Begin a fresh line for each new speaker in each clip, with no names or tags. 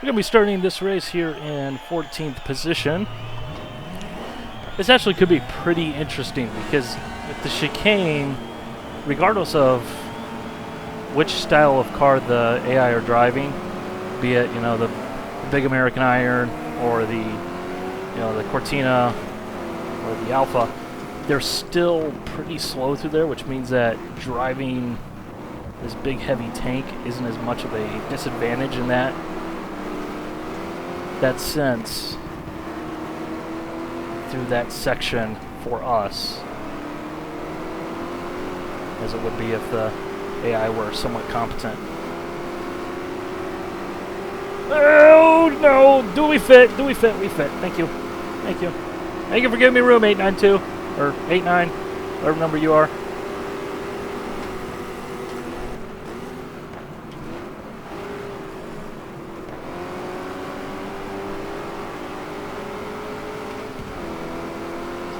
We're going to be starting this race here in 14th position. This actually could be pretty interesting because with the chicane, regardless of which style of car the AI are driving, be it, you know, the big American Iron or the, you know, the Cortina or the Alpha, they're still pretty slow through there, which means that driving this big heavy tank isn't as much of a disadvantage in that sense through that section for us as it would be if the AI were somewhat competent. Oh no! Do we fit? Do we fit? We fit. Thank you. Thank you. Thank you for giving me room, 892 or 89, whatever number you are.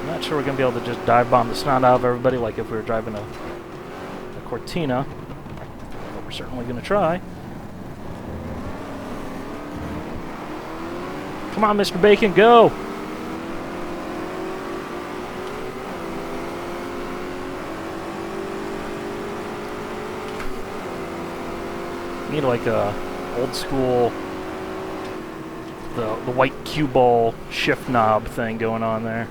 Not sure we're going to be able to just dive bomb the snot out of everybody like if we were driving a Cortina, but we're certainly going to try. Come on, Mr. Bacon, go! Need like a old school, the white cue ball shift knob thing going on there.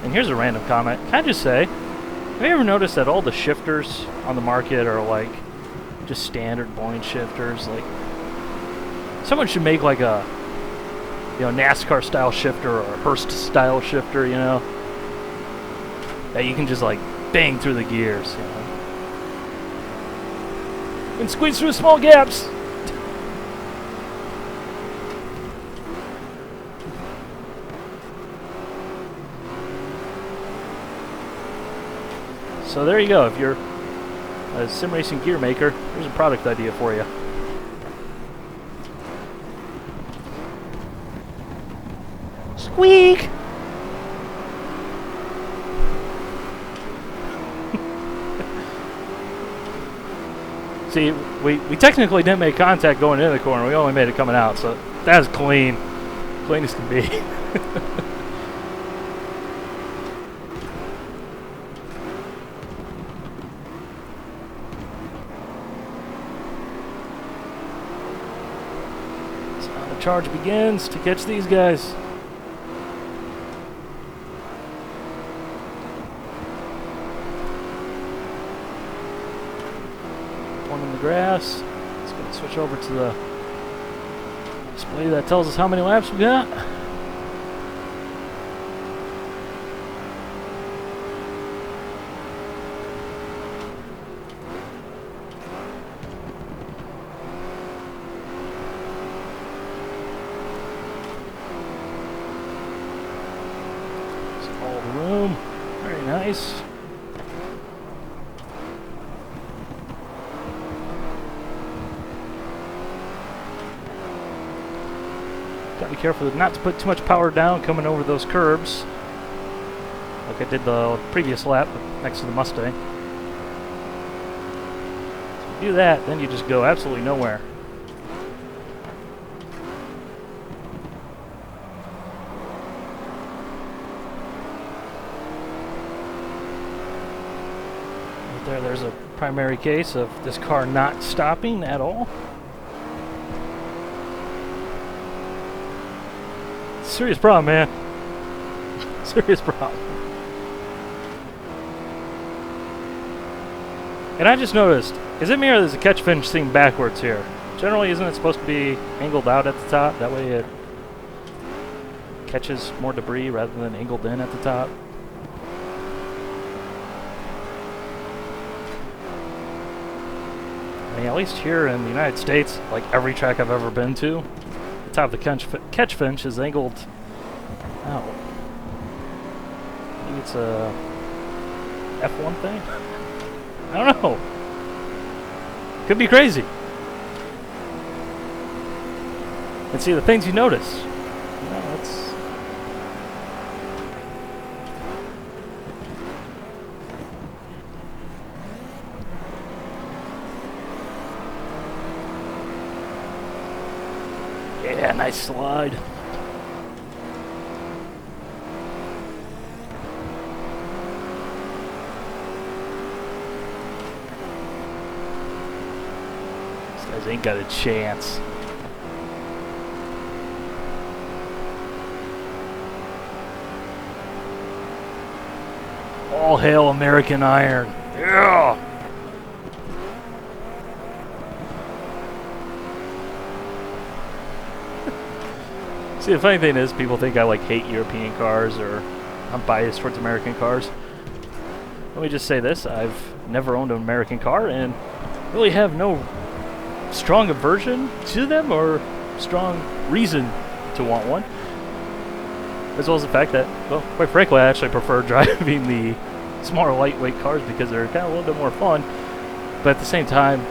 And here's a random comment. Can I just say, have you ever noticed that all the shifters on the market are like just standard Boeing shifters? Like, someone should make like a, you know, NASCAR style shifter or a Hurst style shifter, you know, that you can just like bang through the gears, you know, and squeeze through small gaps. So there you go. If you're a sim racing gear maker, here's a product idea for you. Squeak! See, we technically didn't make contact going into the corner. We only made it coming out, so that's clean. Clean as can be. Charge begins to catch these guys. One in the grass. Let's go switch over to the display that tells us how many laps we got. Room. Very nice. Gotta be careful not to put too much power down coming over those curbs like I did the previous lap next to the Mustang. So if you do that, then you just go absolutely nowhere. There's a primary case of this car not stopping at all. Serious problem, man. Serious problem. And I just noticed, is it me or is the catch finish thing backwards here? Generally, isn't it supposed to be angled out at the top? That way it catches more debris rather than angled in at the top. At least here in the United States, like every track I've ever been to, the top of the catch finish is angled out. Maybe it's a F1 thing? I don't know. Could be crazy. And see, the things you notice. You know, it's Yeah, nice slide. These guys ain't got a chance. All hail American Iron. Yeah! See, the funny thing is, people think I like hate European cars or I'm biased towards American cars. Let me just say this, I've never owned an American car and really have no strong aversion to them or strong reason to want one. As well as the fact that, well, quite frankly, I actually prefer driving the smaller lightweight cars because they're kind of a little bit more fun. But at the same time,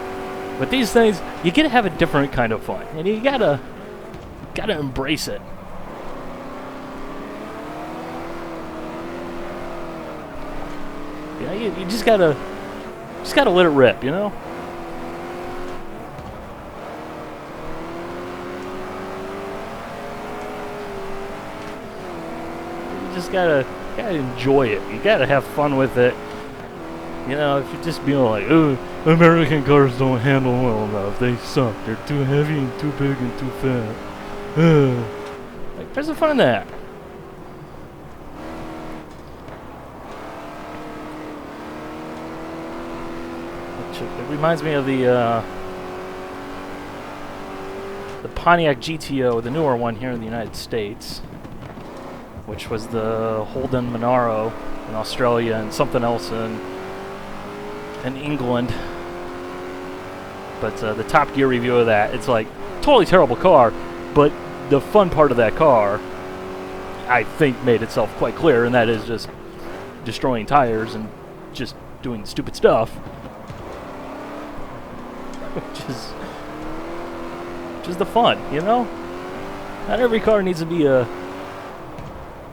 with these things, you get to have a different kind of fun. And you gotta embrace it. Yeah, you just gotta let it rip, you know? You just gotta enjoy it. You gotta have fun with it. You know, if you just be like, oh, American cars don't handle well enough. They suck. They're too heavy and too big and too fat. Like, where's the fun in that? It reminds me of the Pontiac GTO, the newer one here in the United States, which was the Holden Monaro in Australia and something else in England. But the Top Gear review of that, it's like, totally terrible car, but the fun part of that car, I think, made itself quite clear, and that is just destroying tires and just doing stupid stuff. Which is the fun, you know? Not every car needs to be a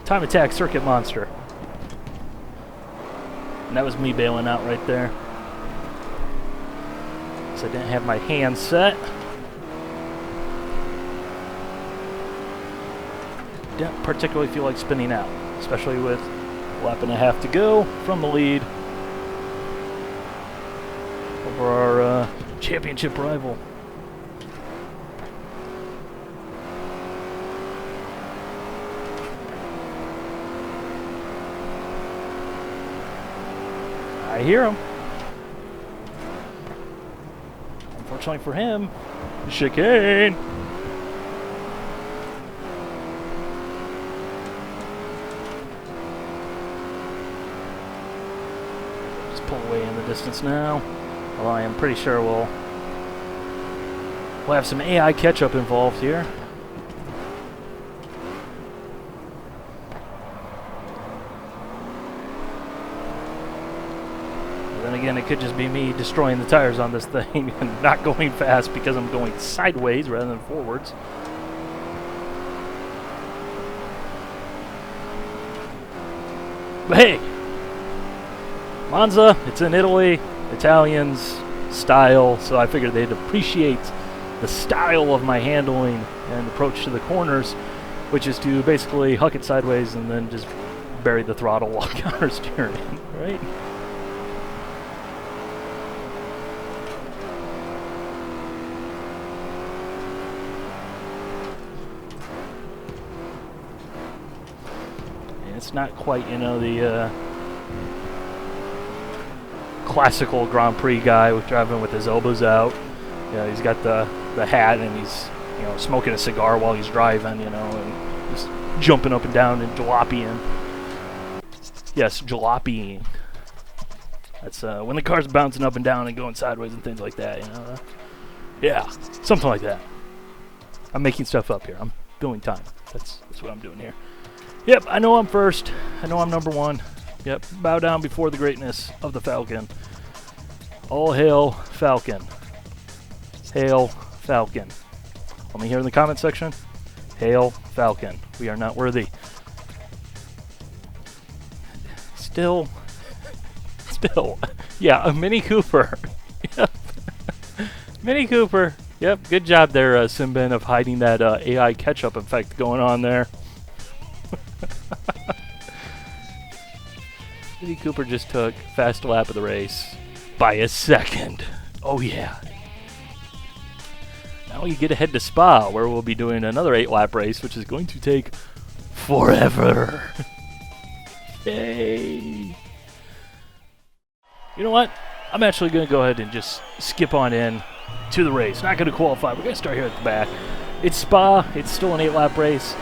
time attack circuit monster. And that was me bailing out right there. So I didn't have my hands set. Didn't particularly feel like spinning out, especially with a lap and a half to go from the lead over our championship rival. I hear him. Unfortunately for him, chicane. Just pull away in the distance now. Well, I am pretty sure we'll have some AI catch-up involved here. Then again, it could just be me destroying the tires on this thing and not going fast because I'm going sideways rather than forwards. But hey, Monza, it's in Italy, Italians style, so I figured they'd appreciate the style of my handling and approach to the corners, which is to basically huck it sideways and then just bury the throttle while counter steering, right? It's not quite, you know, the classical Grand Prix guy with driving with his elbows out. You know, he's got the hat and he's, you know, smoking a cigar while he's driving, you know, and just jumping up and down and jalopying. Yes, jalopying. That's when the car's bouncing up and down and going sideways and things like that, you know. Yeah, something like that. I'm making stuff up here. I'm filling time. That's what I'm doing here. Yep, I know I'm first. I know I'm number one. Yep, bow down before the greatness of the Falcon. All hail Falcon. Hail Falcon. Let me hear in the comment section. Hail Falcon. We are not worthy. Still. Yeah, a Mini Cooper. Yep. Mini Cooper. Yep, good job there, Simbin, of hiding that AI catch-up effect going on there. Mini Cooper just took fast lap of the race by a second. Oh yeah. Now we get ahead to Spa, where we'll be doing another 8-lap race, which is going to take forever. Yay! You know what? I'm actually going to go ahead and just skip on in to the race. Not going to qualify. We're going to start here at the back. It's Spa. It's still an 8-lap race.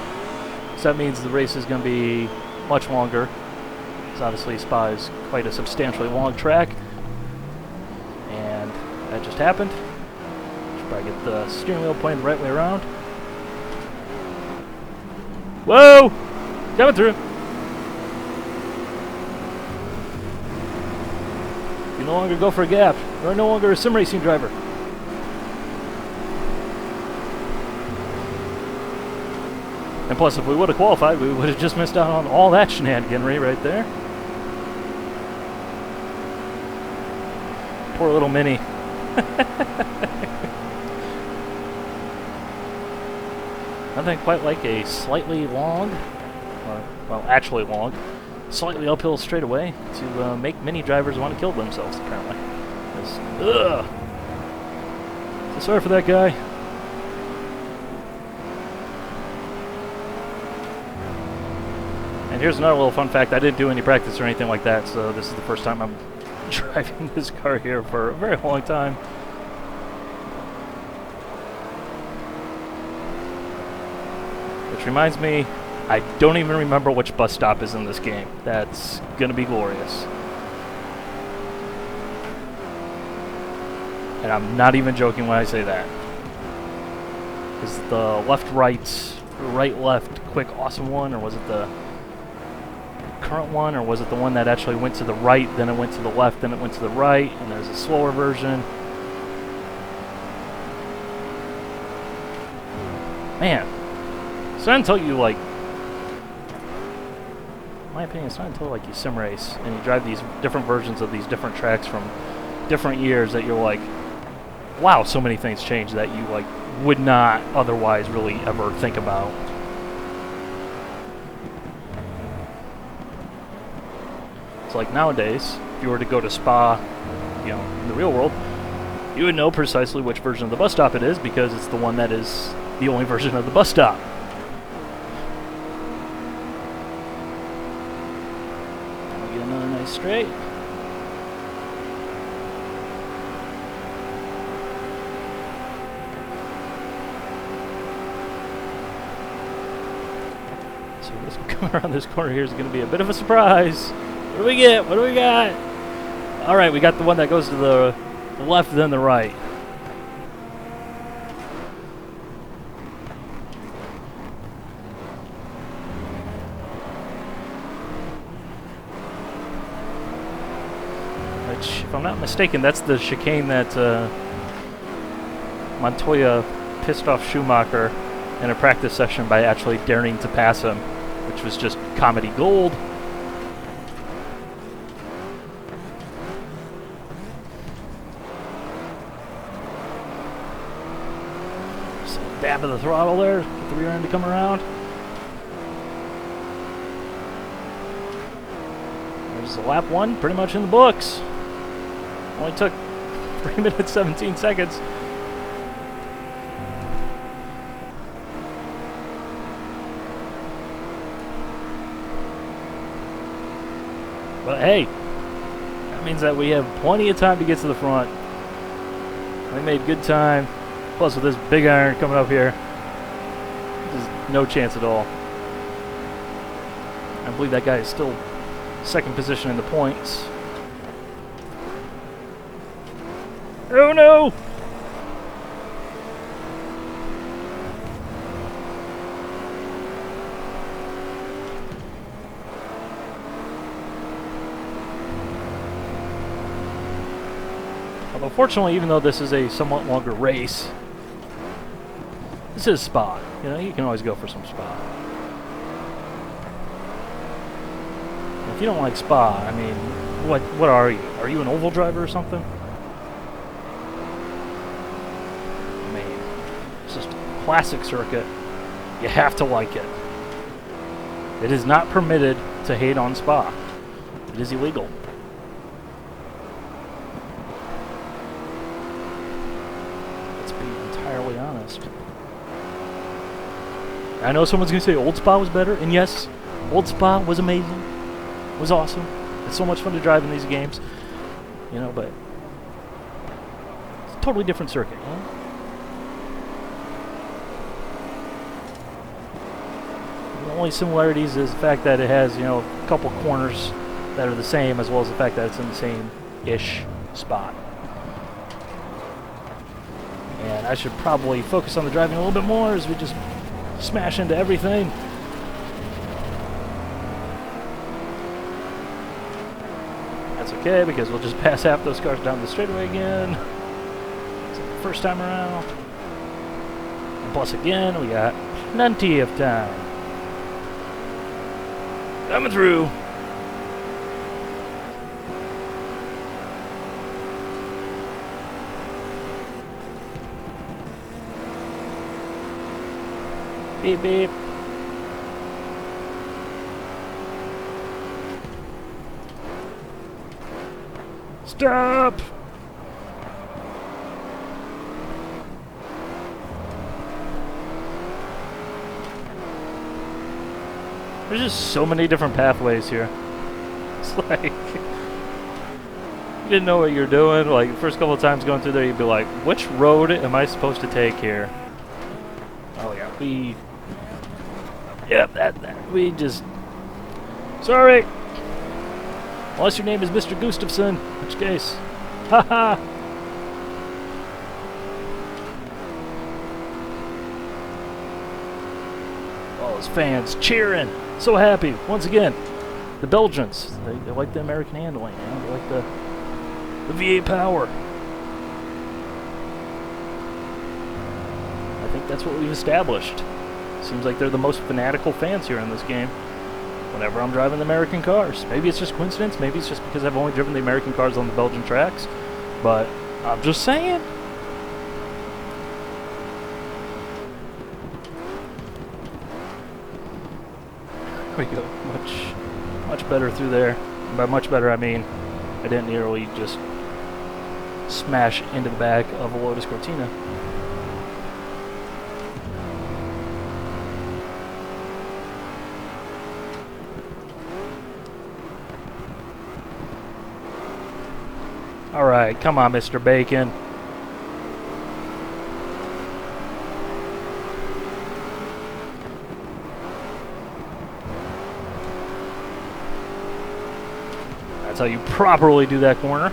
So that means the race is going to be much longer. Because obviously Spa is quite a substantially long track. And that just happened. Should probably get the steering wheel pointed the right way around. Whoa! Coming through. You no longer go for a gap. You are no longer a sim racing driver. And plus, if we would have qualified, we would have just missed out on all that shenaniganry right there. Poor little Mini. Nothing quite like a slightly long, well, actually long, slightly uphill straightaway to make many drivers want to kill themselves, apparently. Ugh. So sorry for that guy. And here's another little fun fact. I didn't do any practice or anything like that, so this is the first time I'm driving this car here for a very long time. Which reminds me, I don't even remember which bus stop is in this game. That's gonna be glorious. And I'm not even joking when I say that. Is it the left-right, right-left, quick, awesome one, or was it the current one, or was it the one that actually went to the right, then it went to the left, then it went to the right, and there's a slower version? Man, it's not until you, like, in my opinion, it's not until, like, you sim race and you drive these different versions of these different tracks from different years that you're like, wow, so many things change that you, like, would not otherwise really ever think about. Like nowadays, if you were to go to Spa, you know, in the real world, you would know precisely which version of the bus stop it is because it's the one that is the only version of the bus stop. I'll get another nice straight. So this coming around this corner here is going to be a bit of a surprise. What do we get? What do we got? All right, we got the one that goes to the left, then the right. Which, if I'm not mistaken, that's the chicane that Montoya pissed off Schumacher in a practice session by actually daring to pass him, which was just comedy gold. Dab of the throttle there, get the rear end to come around. There's the lap one, pretty much in the books. Only took 3 minutes, 17 seconds. But hey, that means that we have plenty of time to get to the front. We made good time. Plus, with this big iron coming up here, there's no chance at all. I believe that guy is still second position in the points. Oh no! Although, fortunately, even though this is a somewhat longer race, this is Spa. You know, you can always go for some Spa. If you don't like Spa, I mean, what are you? Are you an oval driver or something? I mean, classic circuit, you have to like it. It is not permitted to hate on Spa. It is illegal. Let's be entirely honest. I know someone's going to say Old Spa was better, and yes, Old Spa was amazing. It was awesome. It's so much fun to drive in these games. You know, but it's a totally different circuit, you know? The only similarities is the fact that it has, you know, a couple corners that are the same, as well as the fact that it's in the same-ish spot. And I should probably focus on the driving a little bit more as we just smash into everything. That's okay, because we'll just pass half those cars down the straightaway again. So the first time around. And plus again, we got plenty of time. Coming through. Beep, beep. Stop! There's just so many different pathways here. It's like, you didn't know what you're doing. Like, the first couple of times going through there, you'd be like, which road am I supposed to take here? Oh yeah, yep, we just... Sorry! Unless your name is Mr. Gustafson, in which case... Haha! All those fans cheering! So happy! Once again, the Belgians, they like the American handling, you know? They like the V8 power. I think that's what we've established. Seems like they're the most fanatical fans here in this game. Whenever I'm driving the American cars. Maybe it's just coincidence, maybe it's just because I've only driven the American cars on the Belgian tracks. But I'm just saying. There we go. Much better through there. And by much better I mean I didn't nearly just smash into the back of a Lotus Cortina. Alright, come on, Mr. Bacon. That's how you properly do that corner.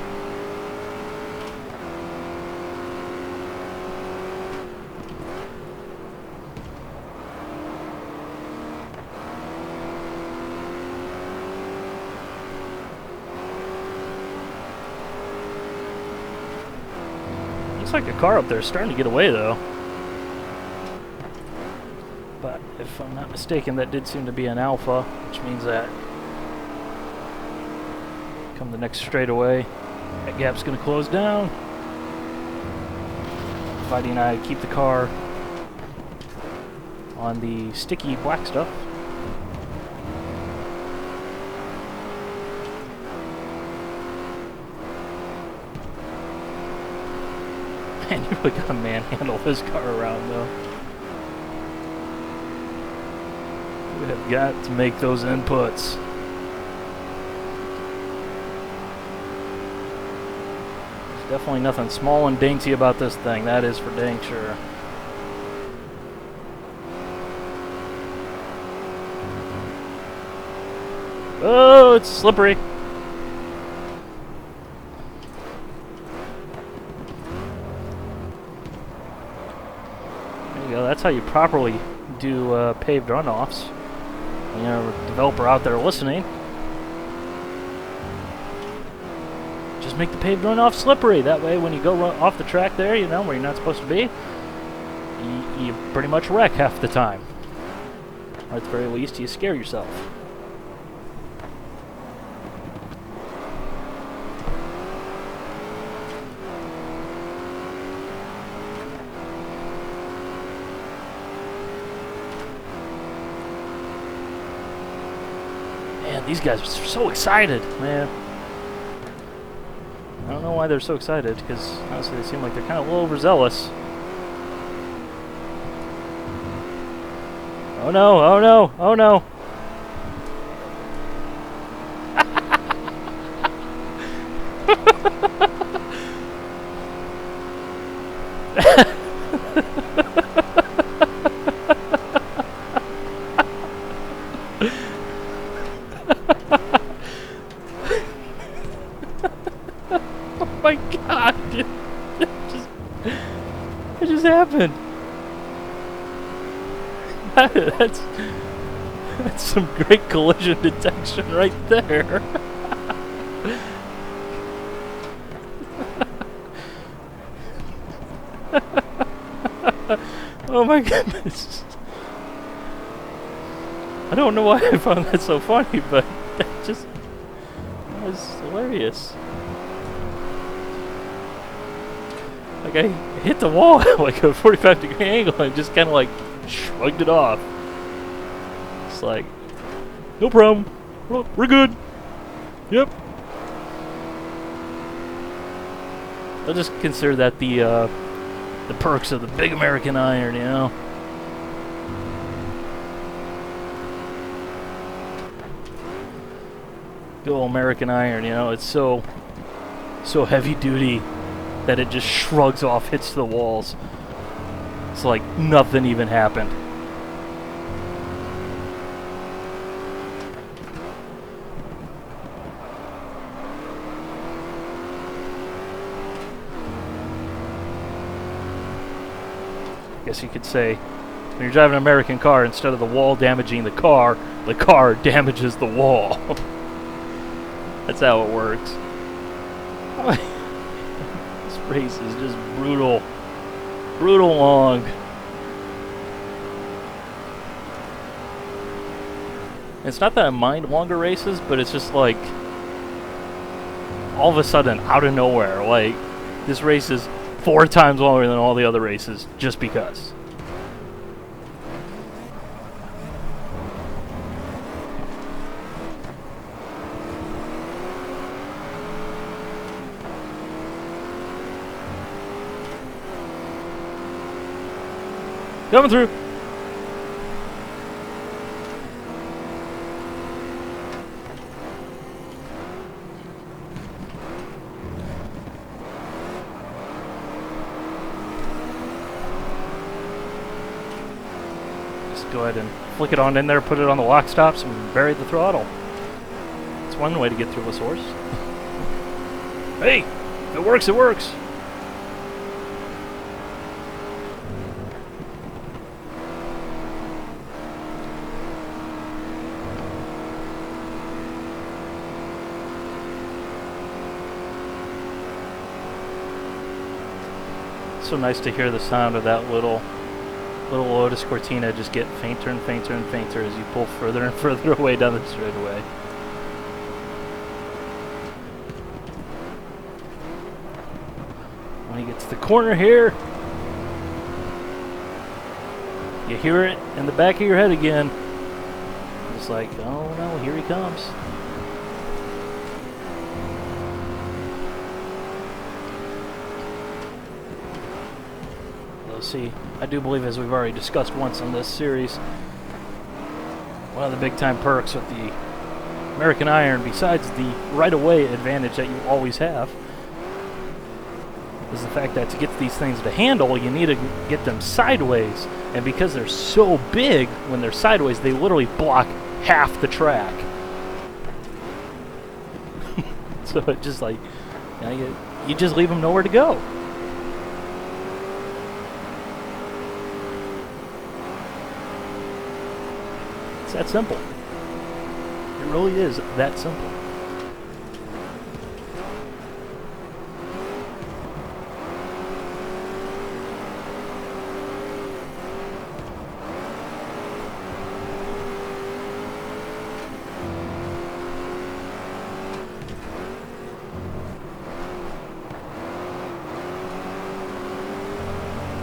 Looks like a car up there is starting to get away, though. But if I'm not mistaken, that did seem to be an alpha, which means that come the next straightaway, that gap's going to close down. Fighting I keep the car on the sticky black stuff. Man, you really gotta manhandle this car around, though. We have got to make those inputs. There's definitely nothing small and dainty about this thing, that is for dang sure. Oh, it's slippery. That's how you properly do paved runoffs. You know, a developer out there listening, just make the paved runoff slippery. That way, when you go off the track there, you know, where you're not supposed to be, you pretty much wreck half the time. Or at the very least, you scare yourself. These guys are so excited, man. I don't know why they're so excited, because honestly they seem like they're kind of a little overzealous. Oh no, oh no, oh no. Oh my god, dude. It just happened. That's some great collision detection right there. Oh my goodness. I don't know why I found that so funny, but that was hilarious. Like, I hit the wall at like a 45-degree angle and just kind of like shrugged it off. It's like, no problem. We're good. Yep. I'll just consider that the perks of the big American iron, you know. Good old American iron, you know. It's so heavy duty that it just shrugs off, hits the walls. It's like nothing even happened. I guess you could say, when you're driving an American car, instead of the wall damaging the car damages the wall. That's how it works. This race is just brutal. Brutal long. It's not that I mind longer races, but it's just like, all of a sudden, out of nowhere, like, this race is 4 times longer than all the other races, just because. Coming through. Just go ahead and flick it on in there, put it on the lock stops, and bury the throttle. That's one way to get through a source. Hey, if it works, it works. So nice to hear the sound of that little Lotus Cortina just get fainter and fainter and fainter as you pull further and further away down the straightaway. When he gets to the corner here, you hear it in the back of your head again. It's like, oh no, here he comes. See, I do believe, as we've already discussed once in this series, one of the big time perks with the American Iron, besides the right-of-way advantage that you always have, is the fact that to get these things to handle, you need to get them sideways. And because they're so big, when they're sideways, they literally block half the track. So it just like, you just leave them nowhere to go. It's that simple. It really is that simple.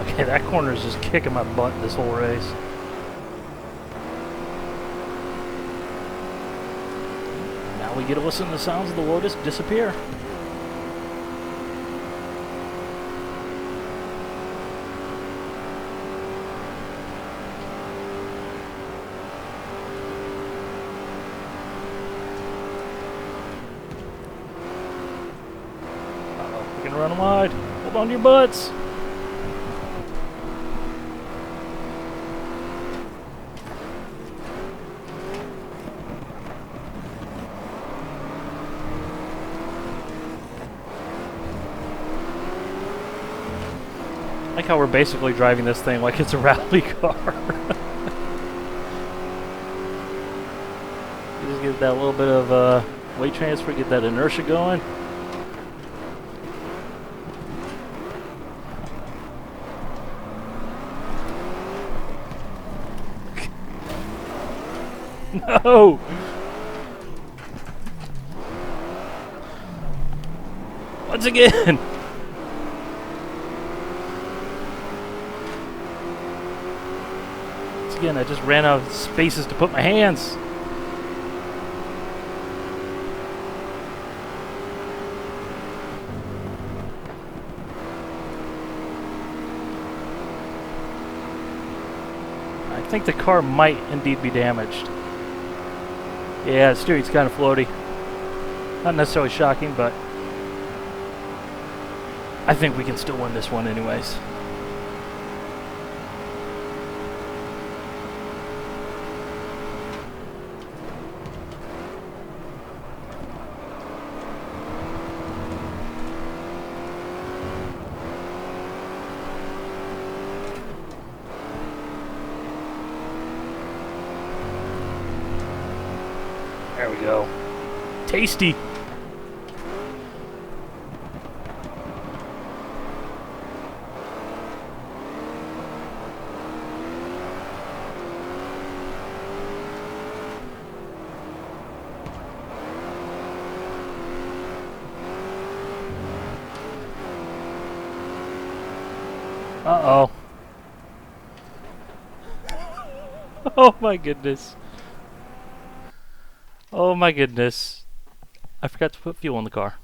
Okay, that corner is just kicking my butt this whole race. We get to listen to the sounds of the Lotus disappear. Uh-oh, we're gonna run wide. Hold on to your butts. I like how we're basically driving this thing like it's a rally car. Just get that little bit of weight transfer, get that inertia going. No! Once again! Once again, I just ran out of spaces to put my hands. I think the car might indeed be damaged. Yeah, the steering's kind of floaty. Not necessarily shocking, but I think we can still win this one anyways. There we go. Tasty. Uh-oh. Oh my goodness. Oh my goodness. I forgot to put fuel in the car.